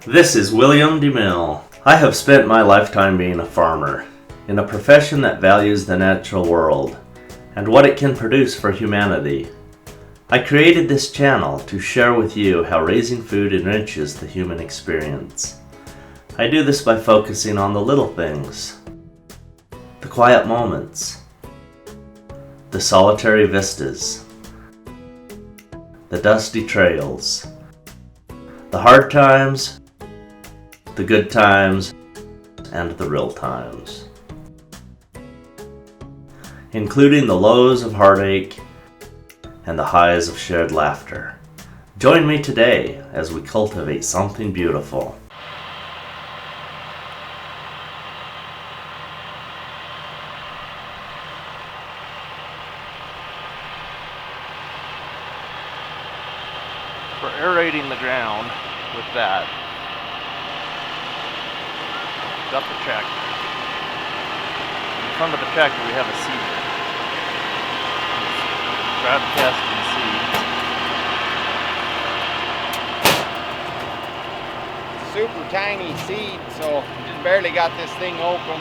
This is William DeMille. I have spent my lifetime being a farmer, in a profession that values the natural world and what it can produce for humanity. I created this channel to share with you how raising food enriches the human experience. I do this by focusing on the little things, the quiet moments, the solitary vistas, the dusty trails, the hard times, the good times, and the real times, including the lows of heartache and the highs of shared laughter. Join me today as we cultivate something beautiful. We're aerating the ground with that. Got the tractor. In front of the tractor we have a seeder. Broadcasting seeds. Super tiny seed, so just barely got this thing open.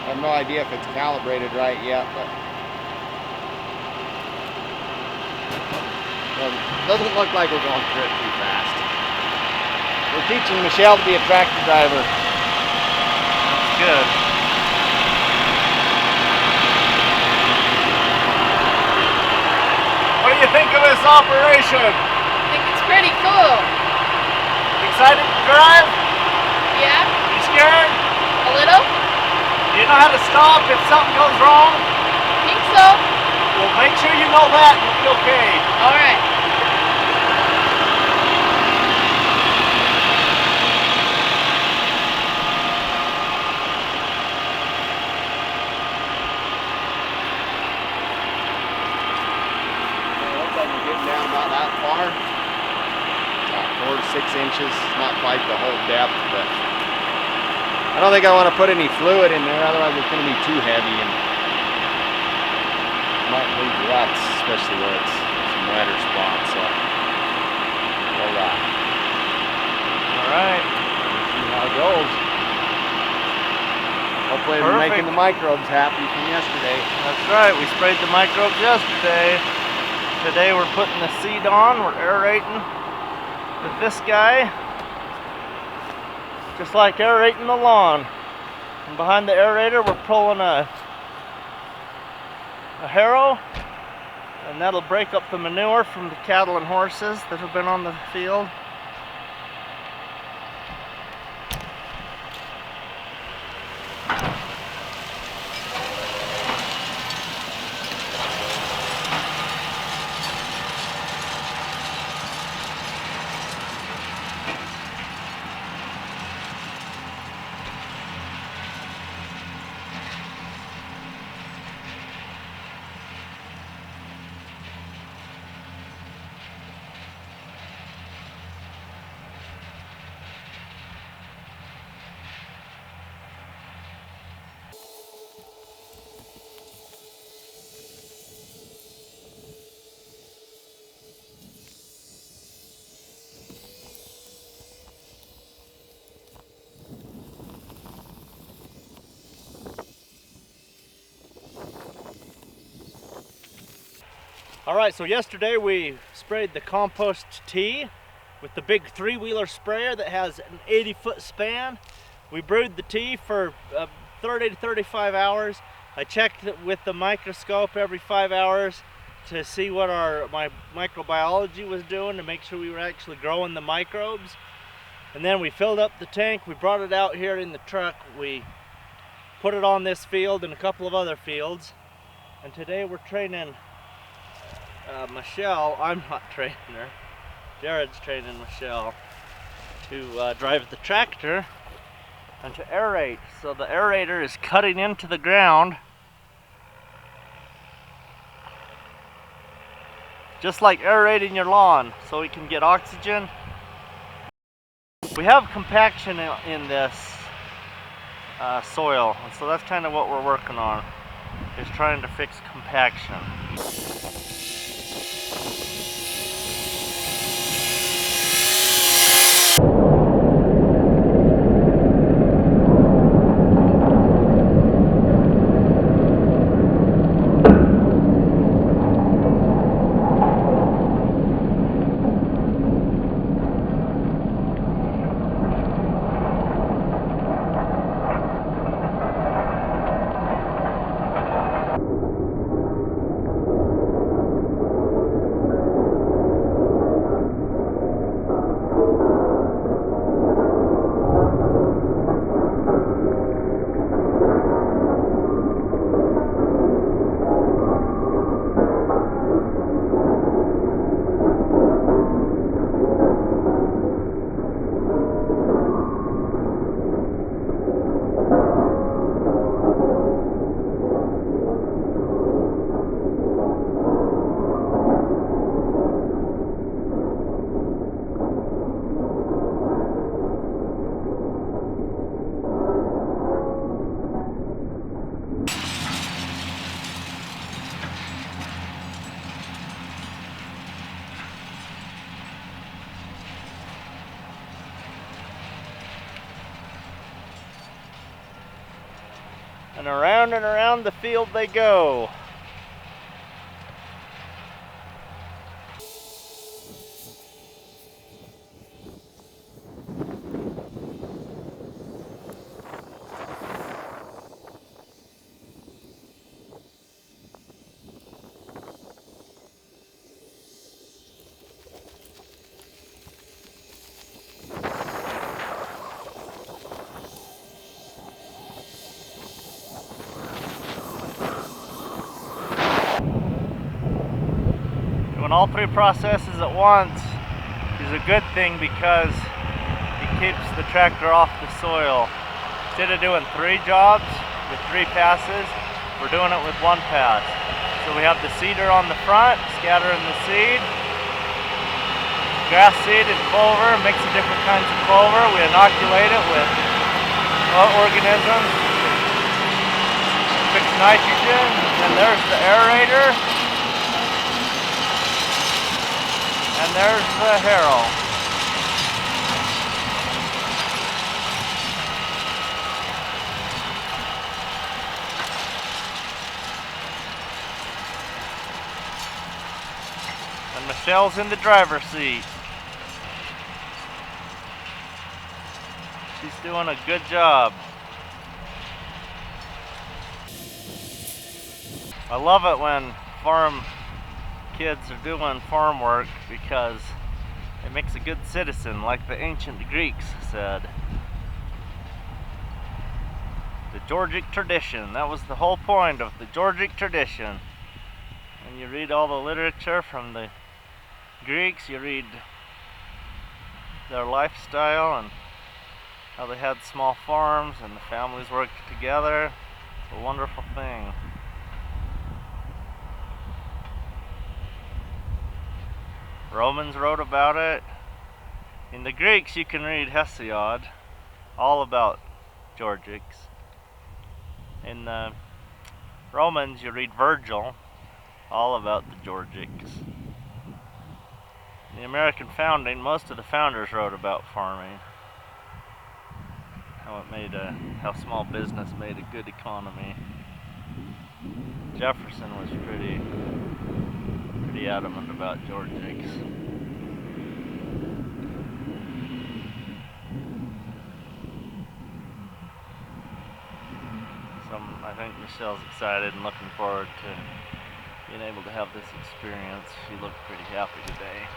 I have no idea if it's calibrated right yet, but well, it doesn't look like we're going through it too fast. We're teaching Michelle to be a tractor driver. That's good. What do you think of this operation? I think it's pretty cool. Excited to drive? Yeah, You scared? a little. Do you know how to stop if something goes wrong? I think so. Well, make sure you know that and you'll be okay. All right. It looks like we're getting down about that far. About 4 to 6 inches. Not quite the whole depth, but I don't think I want to put any fluid in there, otherwise it's going to be too heavy and might leave ruts, especially where it's some wetter spots. So, alright. Alright. See how it goes. Hopefully we're making the microbes happy from yesterday. That's right, we sprayed the microbes yesterday. Today we're putting the seed on, we're aerating with this guy. Just like aerating the lawn. And behind the aerator we're pulling a harrow, and that'll break up the manure from the cattle and horses that have been on the field. Alright, so yesterday we sprayed the compost tea with the big 3-wheeler sprayer that has an 80-foot span. We brewed the tea for 30 to 35 hours. I checked it with the microscope every 5 hours to see what my microbiology was doing, to make sure we were actually growing the microbes. And then we filled up the tank, we brought it out here in the truck, we put it on this field and a couple of other fields. And today we're training Michelle. I'm not training her. Jared's training Michelle to drive the tractor and to aerate. So the aerator is cutting into the ground just like aerating your lawn, so we can get oxygen. We have compaction in this soil, and so that's kind of what we're working on, is trying to fix compaction. and around the field they go. Doing all three processes at once is a good thing because it keeps the tractor off the soil. Instead of doing 3 jobs with 3 passes, we're doing it with 1 pass. So we have the seeder on the front, scattering the seed, grass seed and clover, mix of different kinds of clover. We inoculate it with organisms, fix nitrogen, and then there's the aerator. And there's the harrow. And Michelle's in the driver's seat. She's doing a good job. I love it when farm kids are doing farm work because it makes a good citizen, like the ancient Greeks said. The Georgic tradition, that was the whole point of the Georgic tradition. And you read all the literature from the Greeks, you read their lifestyle and how they had small farms and the families worked together. It's a wonderful thing. Romans wrote about it. In the Greeks you can read Hesiod, all about Georgics. In the Romans you read Virgil, all about the Georgics. In the American founding, most of the founders wrote about farming. How small business made a good economy. Jefferson was pretty adamant about Georgics. So I think Michelle's excited and looking forward to being able to have this experience. She looked pretty happy today.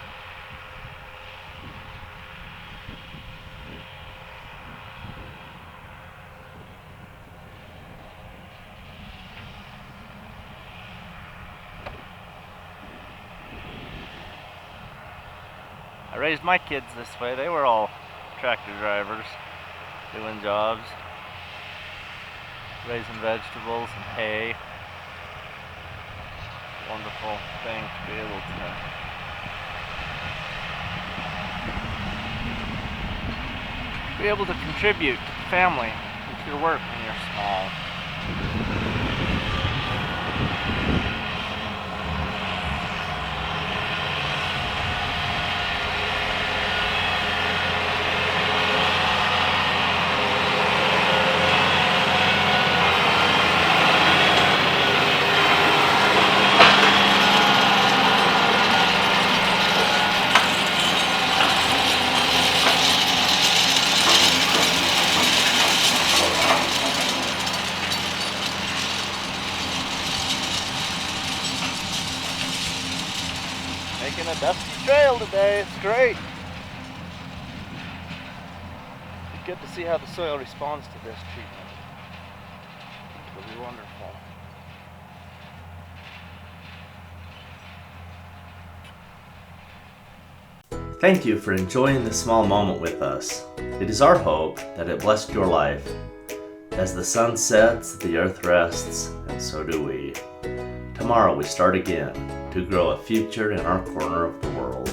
I raised my kids this way. They were all tractor drivers, doing jobs, raising vegetables and hay. Wonderful thing to be able to contribute to the family with your work when you're small. Making a dusty trail today, it's great. It's good to see how the soil responds to this treatment. It'll be wonderful. Thank you for enjoying this small moment with us. It is our hope that it blessed your life. As the sun sets, the earth rests, and so do we. Tomorrow we start again to grow a future in our corner of the world.